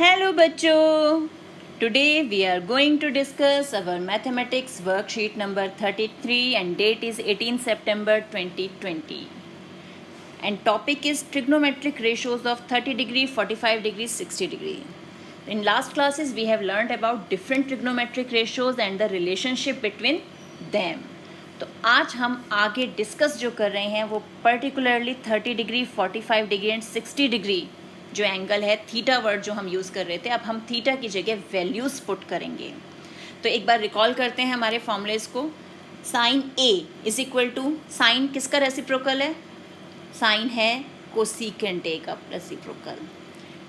Hello बच्चों, today we are going to discuss our mathematics worksheet number 33 and date is 18 September 2020 and topic is trigonometric ratios of 30 degree, 45 degree, 60 degree. In last classes we have learned about different trigonometric ratios and the relationship between them. तो आज हम आगे discuss जो कर रहे हैं वो particularly 30 degree, 45 degree and 60 degree जो एंगल है, थीटा वर्ड जो हम यूज़ कर रहे थे, अब हम थीटा की जगह वैल्यूज़ पुट करेंगे. तो एक बार रिकॉल करते हैं हमारे फॉर्मूलेज को. Sine A is equal to, sine किसका रेसिप्रोकल है? साइन है कोसीकेंट ए का reciprocal.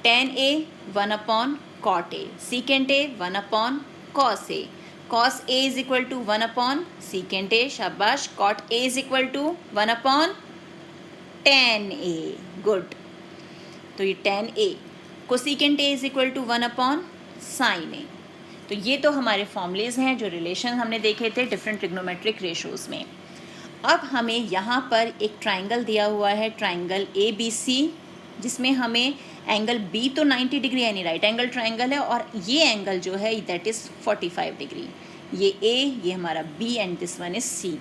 Tan A 1 upon cot A, secant A 1 upon cos A, cos A is equal to 1 upon secant A, शाबाश. Cot A is equal to 1 upon tan A, good. तो ये tan A, cosecant A is equal to 1 upon sine A. तो ये तो हमारे formulas हैं जो relation हमने देखे थे डिफरेंट ट्रिग्नोमेट्रिक रेशोज़ में. अब हमें यहाँ पर एक ट्राइंगल दिया हुआ है, ट्राइंगल ए बी सी, जिसमें हमें एंगल बी तो 90 डिग्री यानी राइट एंगल ट्राइंगल है और ये एंगल जो है दैट इज़ 45 डिग्री. ये ए, ये हमारा B and this one is C.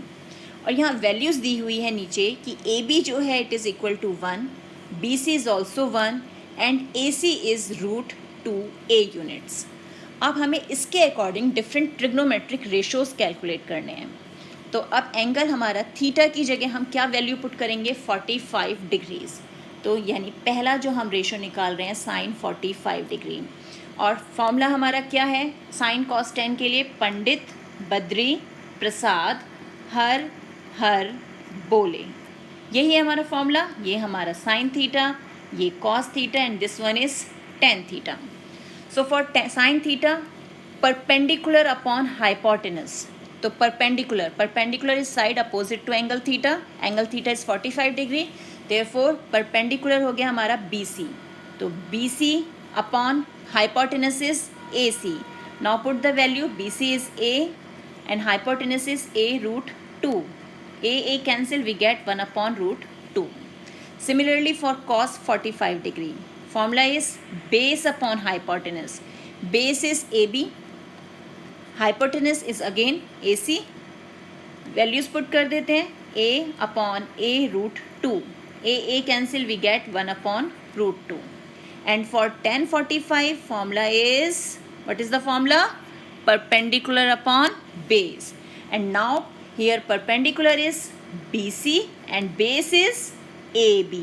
और यहाँ वैल्यूज़ दी हुई है नीचे कि ए बी जो है it is equal to 1, B C is also 1 and A C is root 2a units. अब हमें इसके according different trigonometric ratios calculate करने हैं. तो अब एंगल हमारा थीटा की जगह हम क्या वैल्यू पुट करेंगे? 45 डिग्रीज़. तो यानी पहला जो हम रेशो निकाल रहे हैं साइन 45 डिग्री. और फॉर्मूला हमारा क्या है साइन कॉस 10 के लिए? पंडित बद्री प्रसाद हर हर बोले. यही है हमारा फॉर्मूला. ये हमारा साइन थीटा, ये cos theta and this one is tan theta. So for sine theta perpendicular upon hypotenuse. तो perpendicular is side opposite to angle theta. Angle theta is 45 degree, therefore perpendicular हो गया हमारा B C. तो B C upon hypotenuse is A C. Now put the value. B C is A and hypotenuse is A root 2. A cancel, we get 1 upon root 2. Similarly for cos 45 degree, formula is base upon hypotenuse. Base is AB, hypotenuse is again AC. Values put कर देते हैं. A upon A root 2. A cancel, we get 1 upon root 2. And for tan 45 formula is, what is the formula? Perpendicular upon base. And now here perpendicular is BC and base is AB.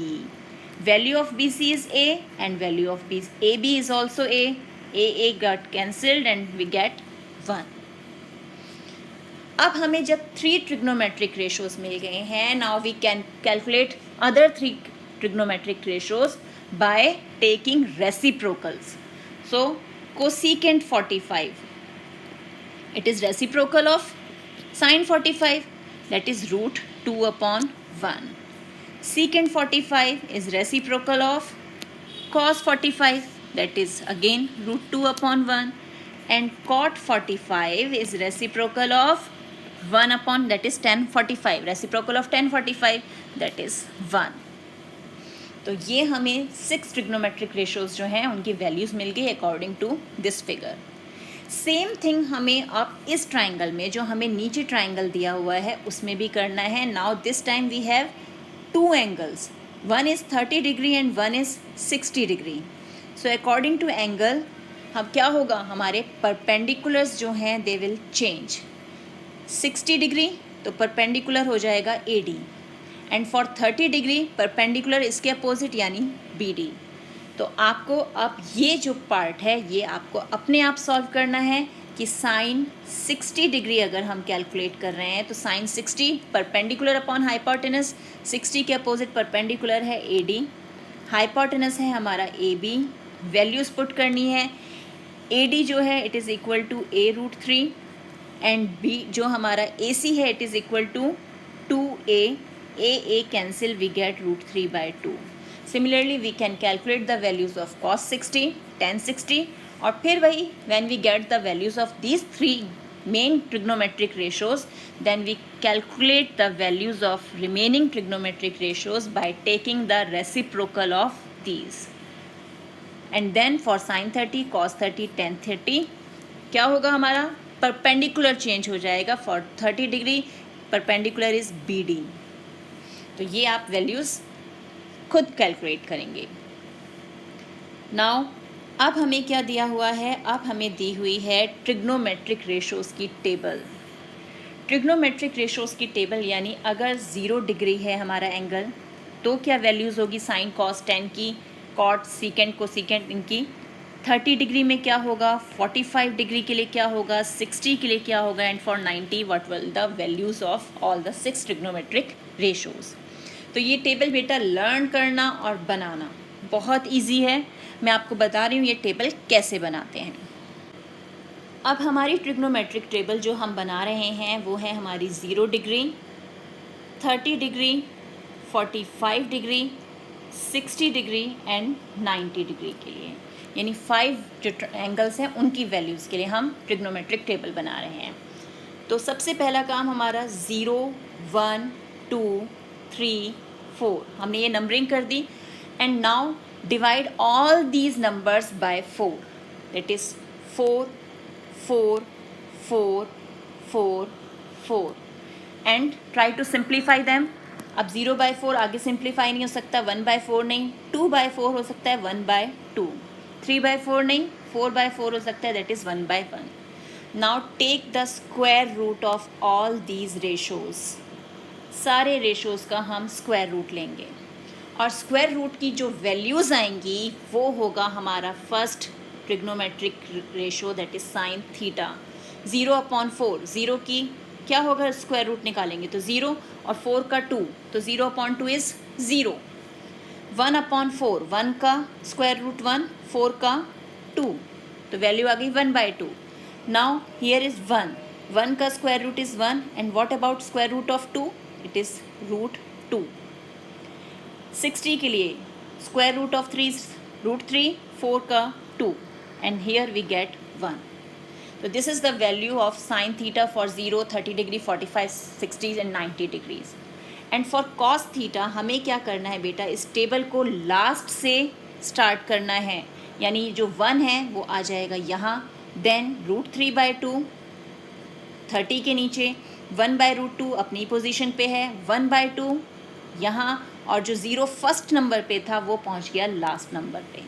Value of BC is A and value of AB is also A. A got cancelled and we get 1. अब हमें जब 3 trigonometric ratios मिल गए हैं, now we can calculate other 3 trigonometric ratios by taking reciprocals. So cosecant 45, it is reciprocal of sin 45, that is root 2 upon 1. Secant 45 is reciprocal of cos 45, that is again root 2 upon 1. And cot 45 is reciprocal of 1 upon, that is tan 45, reciprocal of tan 45, that is 1. तो ये हमें 6 trigonometric ratios जो हैं उनकी values मिल गई according to this figure. Same thing हमें अब इस ट्राइंगल में जो हमें नीचे ट्राइंगल दिया हुआ है उसमें भी करना है. Now this time we have 2 angles, one is 30 degree and one is 60 degree. So according to angle हम क्या होगा, हमारे परपेंडिकुलर्स जो हैं दे विल चेंज. 60 डिग्री तो परपेंडिकुलर हो जाएगा AD and for 30 degree perpendicular इसके अपोजिट यानी BD. तो आपको अब ये जो पार्ट है ये आपको अपने आप सॉल्व करना है कि साइन 60 डिग्री अगर हम कैलकुलेट कर रहे हैं तो साइन 60 परपेंडिकुलर अपॉन हाइपोटेनस, 60 के अपोजिट परपेंडिकुलर है AD, हाइपोटेनस है हमारा AB. वैल्यूज़ पुट करनी है. AD जो है it is equal to A root 3 and B जो हमारा AC है it is equal to 2A. A cancel, we get root 3 by 2. Similarly, we can calculate the values of cos 60, tan 60 और फिर वही when we get the values of these 3 main trigonometric ratios, then we calculate the values of remaining trigonometric ratios by taking the reciprocal of these. And then for sine 30, cos 30, tan 30 क्या होगा हमारा, perpendicular change हो जाएगा. For 30 degree perpendicular is B D. तो ये आप values खुद calculate करेंगे. नाउ अब हमें क्या दिया हुआ है, अब हमें दी हुई है ट्रिग्नोमेट्रिक रेशोज़ की टेबल. ट्रिग्नोमेट्रिक रेशोज़ की टेबल यानी अगर 0 डिग्री है हमारा एंगल तो क्या वैल्यूज़ होगी साइन कॉस टेन की, कॉट सीकेंड कोसीकेंड इनकी. 30 डिग्री में क्या होगा, 45 डिग्री के लिए क्या होगा, 60 के लिए क्या होगा, and for 90 what will the values of all the 6 trigonometric ratios. तो ये टेबल बेटा लर्न करना और बनाना बहुत ईजी है. मैं आपको बता रही हूँ ये टेबल कैसे बनाते हैं. अब हमारी ट्रिग्नोमेट्रिक टेबल जो हम बना रहे हैं वो है हमारी 0 degree, 30 degree, 45 degree, 60 degree and 90 degree के लिए, यानी 5 जो एंगल्स हैं उनकी वैल्यूज़ के लिए हम ट्रिग्नोमेट्रिक टेबल बना रहे हैं. तो सबसे पहला काम हमारा 0, 1, 2, 3, 4 हमने ये नंबरिंग कर दी. And now divide all these numbers by 4, that is 4, 4, 4, 4, 4 and try to simplify them. अब 0/4 आगे सिंप्लीफाई नहीं हो सकता, 1/4 नहीं, 2/4 हो सकता है, 1/2, 3/4 नहीं, 4/4 हो सकता है, that is 1/1. Now take the square root of all these ratios. सारे रेशोज़ का हम स्क्वायर रूट लेंगे और स्क्वायर रूट की जो वैल्यूज़ आएंगी वो होगा हमारा first trigonometric ratio that is sine theta. 0/4, 0 की क्या होगा स्क्वायर रूट निकालेंगे तो 0 और 4 का 2, तो 0/2 इज़ 0. 1/4, 1 का स्क्वायर रूट 1, 4 का 2, तो वैल्यू आ गई 1/2. नाउ हियर इज़ 1, 1 का square root is 1 and what about square root of 2, it is √2. 60 के लिए स्क्वायर रूट ऑफ 3 √3, 4 का 2 एंड हियर वी गेट 1. तो this is the value of sine theta for 0, 30 degree, 45, 60 and 90 degrees. And for cos theta हमें क्या करना है बेटा, इस टेबल को लास्ट से स्टार्ट करना है, यानी जो 1 है वो आ जाएगा यहाँ, देन √3/2, 30 के नीचे 1/√2 अपनी पोजीशन पे है, 1/2 यहाँ, और जो 0 फर्स्ट नंबर पे था वो पहुँच गया लास्ट नंबर पे.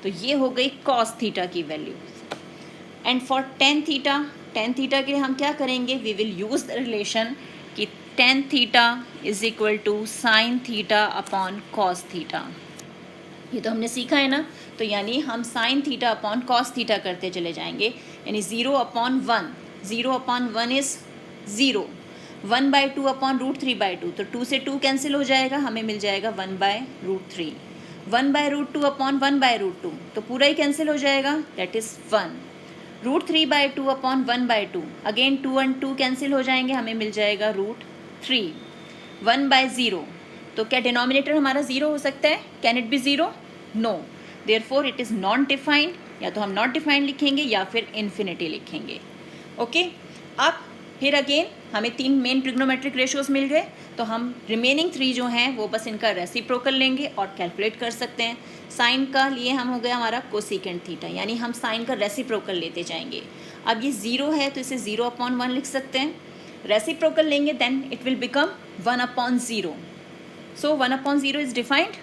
तो ये हो गई कॉस थीटा की वैल्यू. एंड फॉर टेन थीटा के लिए हम क्या करेंगे, we will use the relation कि tan theta is equal to sine theta upon cos theta. ये तो हमने सीखा है ना. तो यानी हम sine theta upon cos theta करते चले जाएंगे, यानी 0/1, 0/1 इज़ 0, 1/2 अपॉन √3/2, तो 2 से 2 कैंसिल हो जाएगा, हमें मिल जाएगा 1/√3. 1/√2 अपॉन 1/√2, तो पूरा ही कैंसिल हो जाएगा, दैट इज़ 1. √3/2 अपॉन 1/2, अगेन 2 और 2 कैंसिल हो जाएंगे, हमें मिल जाएगा √3. 1/0, तो क्या डिनोमिनेटर हमारा 0 हो सकता है, can it be 0, no, therefore it is non defined. या तो हम नॉट डिफाइंड लिखेंगे या फिर इन्फिनिटी लिखेंगे. ओके अब फिर अगेन हमें 3 मेन ट्रिग्नोमेट्रिक रेशोज़ मिल गए, तो हम रिमेनिंग 3 जो हैं वो बस इनका रेसिप्रोकल लेंगे और कैलकुलेट कर सकते हैं. साइन का लिए हम हो गया हमारा कोसेकेंड थीटा, यानी हम साइन का रेसिप्रोकल लेते जाएंगे. अब ये 0 है तो इसे 0/1 लिख सकते हैं, रेसिप्रोकल लेंगे then it will become 1/0. So 1/0 is defined,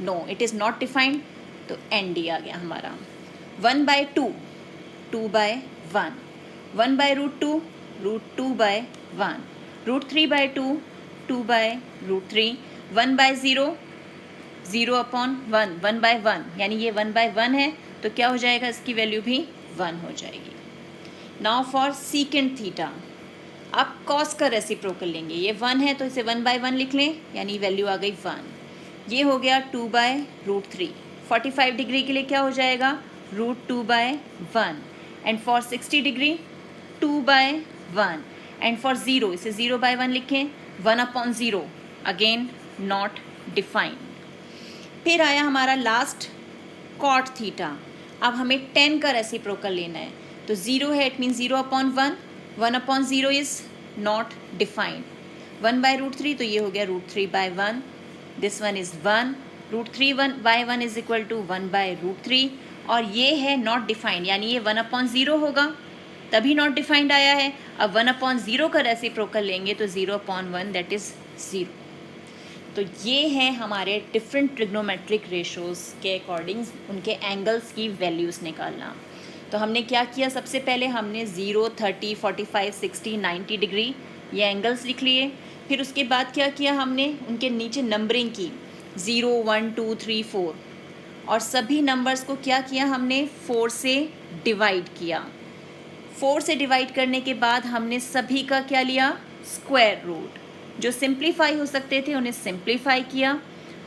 no it is not defined, तो एन डी आ गया हमारा. 1/2, 2/1, 1/√2, √2/1, √3/2, 2/√3, 1/0, 0/1, 1/1, यानी ये 1/1 है, तो क्या हो जाएगा, इसकी वैल्यू भी 1 हो जाएगी. नाउ फॉर सीकेंड थीटा, अब कॉस का रेसिप्रोकल लेंगे, ये 1 है तो इसे 1/1 लिख लें, यानी वैल्यू आ गई 1. ये हो गया 2/√3. 45 डिग्री के लिए क्या हो जाएगा, √2/1. And for 60 degree 2/1. And for 0 इसे 0/1 लिखें, 1/0, अगेन नॉट डिफाइंड. फिर आया हमारा लास्ट कॉट थीटा. अब हमें 10 का रेसिप्रोकल लेना है, तो 0 है, it mean 0/1, 1/0 is not defined. 1/√3, तो ये हो गया √3/1, this one is 1, √3/1 is equal to 1/√3, और ये है नॉट डिफाइंड, यानी ये 1/0 होगा, तभी नॉट डिफाइंड आया है। अब 1/0 का रेसिप्रोकल लेंगे तो 0/1 दैट इज़ 0। तो ये है हमारे डिफरेंट ट्रिग्नोमेट्रिक रेशोज़ के अकॉर्डिंग उनके एंगल्स की वैल्यूज़ निकालना। तो हमने क्या किया, सबसे पहले हमने 0, 30, 45, 60, 90 डिग्री ये एंगल्स लिख लिए। फिर उसके बाद क्या किया, हमने उनके नीचे नंबरिंग की 0, 1, 2, 3, 4, और सभी नंबर्स को क्या किया, हमने 4 से डिवाइड किया। 4 से डिवाइड करने के बाद हमने सभी का क्या लिया, स्क्वायर रूट। जो सिंप्लीफाई हो सकते थे उन्हें सिंप्लीफाई किया,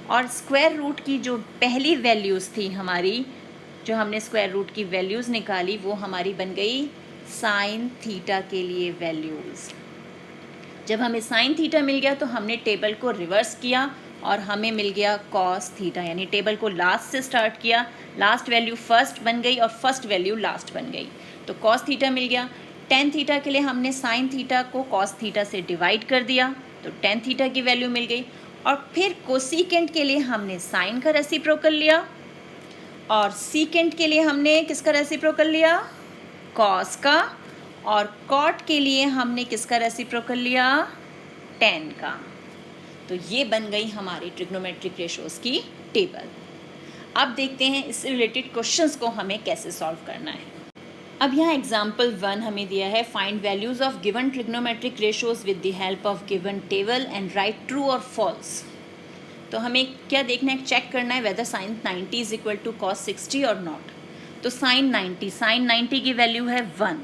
और स्क्वायर रूट की जो पहली वैल्यूज़ थी हमारी, जो हमने स्क्वायर रूट की वैल्यूज़ निकाली, वो हमारी बन गई साइन थीटा के लिए वैल्यूज़। जब हमें साइन थीटा मिल गया तो हमने टेबल को रिवर्स किया और हमें मिल गया कॉस थीटा, यानी टेबल को लास्ट से स्टार्ट किया, लास्ट वैल्यू फर्स्ट बन गई और फर्स्ट वैल्यू लास्ट बन गई, तो कॉस थीटा मिल गया। टेन थीटा के लिए हमने साइन थीटा को कॉस थीटा से डिवाइड कर दिया, तो टेन थीटा की वैल्यू मिल गई। और फिर कोसीकेंट के लिए हमने साइन का रेसिप्रोकल लिया, और सीकेंट के लिए हमने किसका रेसिप्रोकल लिया, कॉस का, और कॉट के लिए हमने किसका रेसिप्रोकल लिया, टेन का। तो ये बन गई हमारी ट्रिग्नोमेट्रिक रेशोज़ की टेबल। अब देखते हैं इससे रिलेटेड क्वेश्चंस को हमें कैसे सॉल्व करना है। अब यहाँ एग्जाम्पल 1 हमें दिया है, find values of given trigonometric ratios with the help of given table and write true और फॉल्स। तो हमें क्या देखना है, चेक करना है whether sine 90 is equal to cos 60 और नॉट। तो साइन 90 की वैल्यू है 1,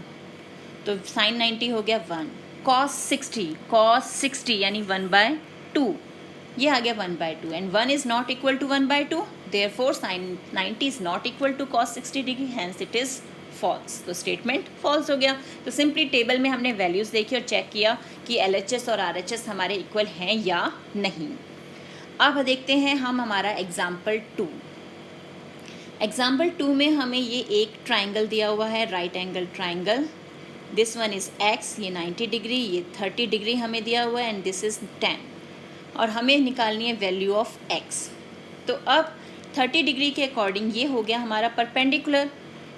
तो साइन 90 हो गया 1। कॉस 60 यानी 1/2, ये आ गया 1/2, and 1 is not equal to 1/2, therefore sine 90 is not equal to cos 60 degree, hence it is false. तो स्टेटमेंट फॉल्स हो गया। तो सिंपली टेबल में हमने वैल्यूज़ देखी और चेक किया कि LHS और RHS हमारे इक्वल हैं या नहीं। अब देखते हैं हम हमारा एग्जाम्पल 2। एग्जाम्पल 2 में हमें ये एक ट्राइंगल दिया हुआ है, right angle triangle. This one is x, ये 90 डिग्री, ये 30 डिग्री हमें दिया हुआ है, एंड दिस इज़ 10, और हमें निकालनी है वैल्यू ऑफ x। तो अब 30 डिग्री के अकॉर्डिंग ये हो गया हमारा परपेंडिकुलर,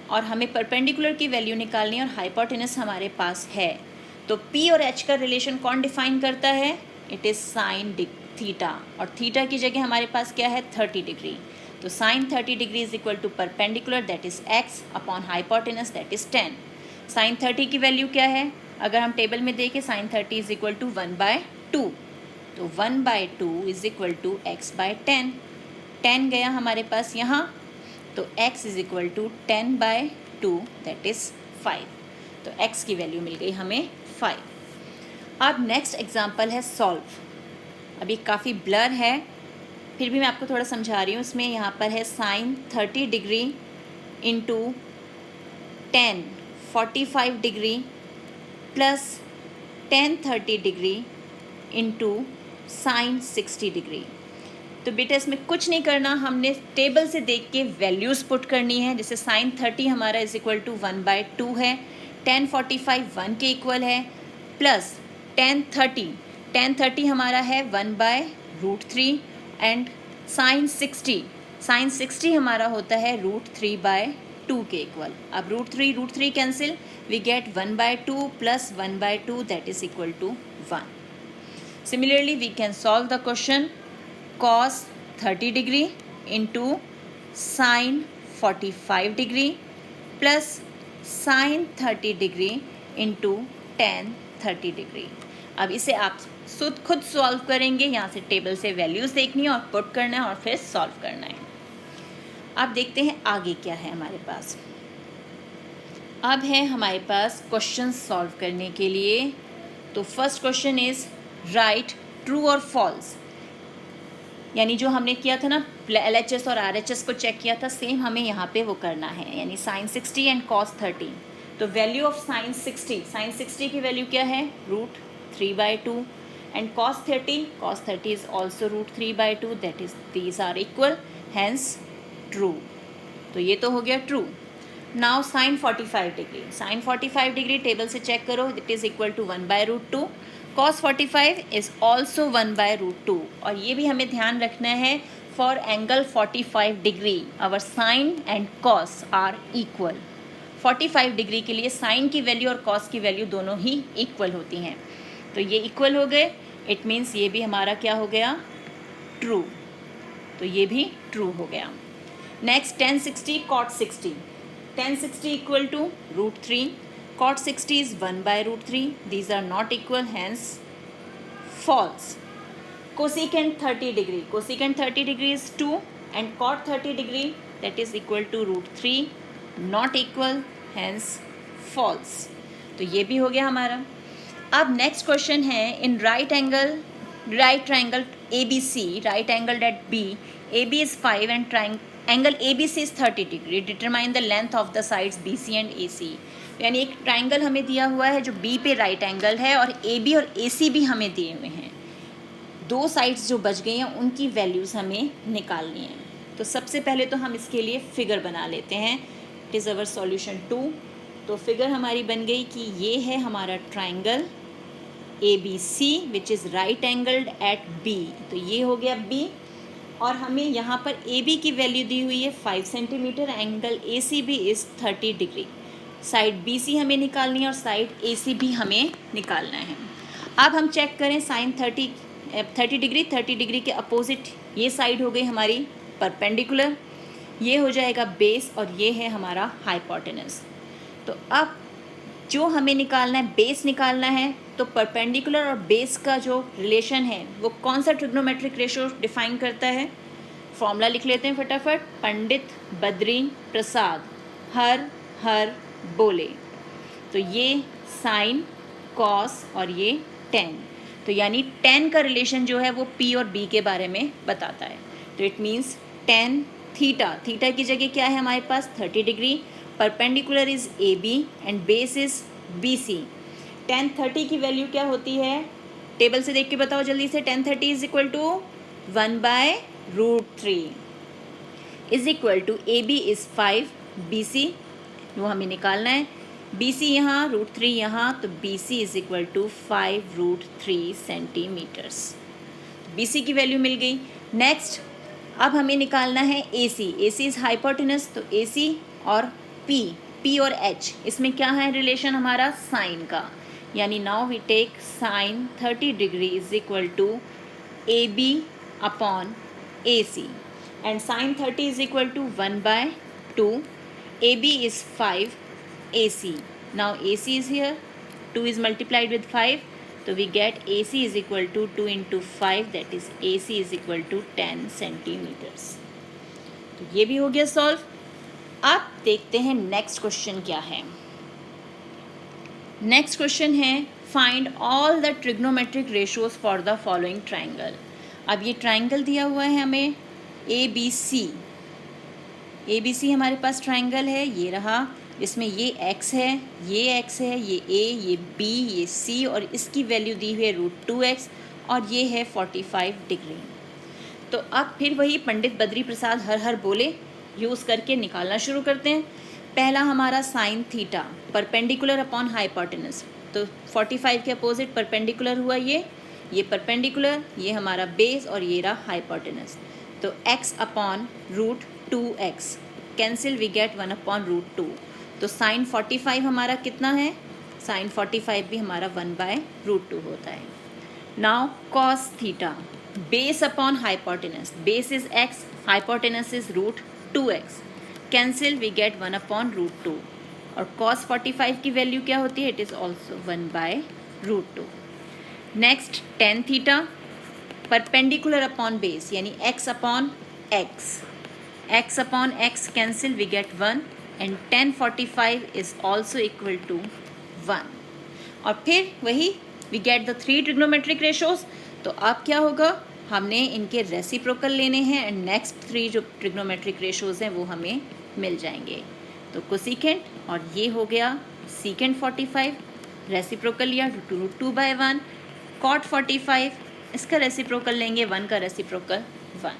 और हमें परपेंडिकुलर की वैल्यू निकालनी है, और हाइपोटेनस हमारे पास है। तो p और h का रिलेशन कौन डिफाइन करता है, इट इज़ साइन थीटा, और थीटा की जगह हमारे पास क्या है, 30 डिग्री। तो sine 30 degree is equal to perpendicular that is x upon hypotenuse that is 10। Sine 30 की वैल्यू क्या है, अगर हम टेबल में देखें साइन 30 इज इक्वल टू 1/2, तो 1/2 इज इक्वल टू x/10। 10 गया हमारे पास यहाँ, तो x is equal to 10/2 that is 5। तो x की वैल्यू मिल गई हमें 5। अब नेक्स्ट एग्जाम्पल है सॉल्व। अभी काफ़ी ब्लर है, फिर भी मैं आपको थोड़ा समझा रही हूँ। इसमें यहाँ पर है sine 30 degree into 10 45 degree plus 10 30 degree into sine 60 degree. तो बेटा इसमें कुछ नहीं करना, हमने टेबल से देख के वैल्यूज़ पुट करनी है। जैसे साइन 30 हमारा इज इक्वल टू 1/2 है, 10 45 1 के इक्वल है, प्लस 10 30 हमारा है 1/√3, एंड साइन 60 हमारा होता है √3/2 के इक्वल। अब √3 cancel, we get 1/2 plus 1/2 that is equal to 1। Similarly we can solve the question cos 30 degree into sine 45 degree plus sine 30 degree into tan 30 degree. अब इसे आप खुद सॉल्व करेंगे, यहाँ से टेबल से वैल्यूज़ देखनी है और पुट करना है और फिर सॉल्व करना है। अब देखते हैं आगे क्या है हमारे पास। अब है हमारे पास क्वेश्चन सॉल्व करने के लिए। तो first question is right true और फॉल्स, यानी जो हमने किया था ना LHS और RHS को चेक किया था, सेम हमें यहाँ पे वो करना है, यानी साइन 60 एंड कॉस 30। तो वैल्यू ऑफ साइन 60 की वैल्यू क्या है, √3/2, and cos 30 is also √3/2, that is these are equal, hence true. तो ये तो हो गया true. Now sine 45 degree table से चेक करो, it is equal to 1/√2। cos 45 is also 1/√2, और ये भी हमें ध्यान रखना है for angle 45 degree our sin and cos are equal. 45 degree के लिए साइन की वैल्यू और कॉस की वैल्यू दोनों ही इक्वल होती हैं, तो ये इक्वल हो गए, इट मीन्स ये भी हमारा क्या हो गया, ट्रू, तो ये भी ट्रू हो गया. Next tan 60 cot 60. tan 60 equal to √3, cot 60 is 1/√3. These are not equal, hence false. cosecant 30 degree, cosecant 30 degree is 2 and cot 30 degree that is equal to √3, not equal, hence false. तो ये भी हो गया हमारा. अब next question है, इन right triangle ABC, right angled at B, AB is 5 and angle ABC is 30 degree. Determine the length of the sides BC and AC. यानी एक ट्राइंगल हमें दिया हुआ है जो B पे राइट एंगल है और AB और AC भी हमें दिए हुए हैं. दो साइड्स जो बच गई हैं उनकी वैल्यूज़ हमें निकालनी है. तो सबसे पहले तो हम इसके लिए फिगर बना लेते हैं. It is our solution 2. तो फिगर हमारी बन गई कि ये है हमारा triangle ABC which is right angled at B. तो ये हो गया B और हमें यहाँ पर AB की वैल्यू दी हुई है 5 सेंटीमीटर, एंगल AC भी इज़ 30 डिग्री. साइड BC हमें निकालनी है और साइड AC भी हमें निकालना है. अब हम चेक करें साइन 30 डिग्री, 30 डिग्री के अपोजिट ये साइड हो गई हमारी परपेंडिकुलर, ये हो जाएगा बेस और ये है हमारा हाइपोटेनस. तो अब जो हमें निकालना है, बेस निकालना है, तो परपेंडिकुलर और बेस का जो रिलेशन है वो कौन सा ट्रिग्नोमेट्रिक रेशो डिफाइन करता है. फॉर्मूला लिख लेते हैं फटाफट. पंडित बद्री प्रसाद हर बोले. तो ये साइन कॉस और ये टेन, तो यानी टेन का रिलेशन जो है वो P और B के बारे में बताता है. तो it means tan theta, theta की जगह क्या है हमारे पास 30 degree, perpendicular is AB and base is BC. tan 30 की वैल्यू क्या होती है, टेबल से देख के बताओ जल्दी से. tan 30 is equal to 1/√3 is equal to AB is 5, BC वो हमें निकालना है. BC यहाँ, √3 यहाँ, तो BC is equal to 5√3 centimetres. BC की वैल्यू मिल गई. नेक्स्ट अब हमें निकालना है AC. AC इज हाइपोटेनस, तो AC और P और H इसमें क्या है रिलेशन हमारा, साइन का. यानी now we take sine 30 degree is equal to AB upon AC and sine 30 is equal to 1/2. AB is 5, AC. Now AC is here, 2 is multiplied with 5, so we get AC is equal to 2 into 5, that is AC is equal to 10 centimeters. तो ये भी हो गया solve. अब देखते हैं next question क्या है. नेक्स्ट क्वेश्चन है, find all the trigonometric ratios for the following triangle. अब ये ट्राइंगल दिया हुआ है हमें ABC. ABC हमारे पास ट्राइंगल है, ये रहा, इसमें ये x है, ये x है, ये A, ये B, ये C और इसकी वैल्यू दी हुई है √2x और ये है 45 डिग्री. तो अब फिर वही पंडित बद्री प्रसाद हर बोले यूज़ करके निकालना शुरू करते हैं. पहला हमारा sine theta perpendicular upon hypotenuse, तो 45 के अपोजिट परपेंडिकुलर हुआ ये परपेंडिकुलर, ये हमारा बेस और ये रहा हाइपोटेनस. तो x upon √2x cancel, we get 1/√2. तो साइन 45 हमारा कितना है, साइन 45 भी हमारा 1/√2 होता है. Now cos theta base upon hypotenuse, base is x, hypotenuse is √2x cancel, we get 1/√2 और कॉस 45 की वैल्यू क्या होती है, it is also 1/√2. Next tan theta perpendicular upon base यानी x upon x upon x cancel, we get 1 and tan 45 is also equal to 1. और फिर वही we get the 3 trigonometric ratios. तो अब क्या होगा, हमने इनके रेसिप्रोकल लेने हैं एंड नेक्स्ट 3 जो ट्रिग्नोमेट्रिक रेशोज हैं वो हमें मिल जाएंगे. तो कोसिकेंट और ये हो गया सीकेंट 45, रेसिप्रोकल लिया √2/1, कॉट 45 इसका रेसिप्रोकल लेंगे 1 का रेसिप्रोकल 1.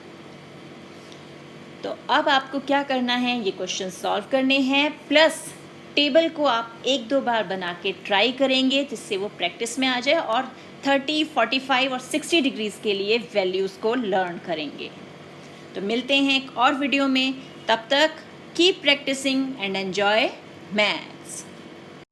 तो अब आपको क्या करना है, ये क्वेश्चन सॉल्व करने हैं, प्लस टेबल को आप 1-2 बार बना के ट्राई करेंगे जिससे वो प्रैक्टिस में आ जाए और 30, 45 और 60 डिग्रीज़ के लिए वैल्यूज़ को लर्न करेंगे. तो मिलते हैं एक और वीडियो में, तब तक keep practising and enjoy maths.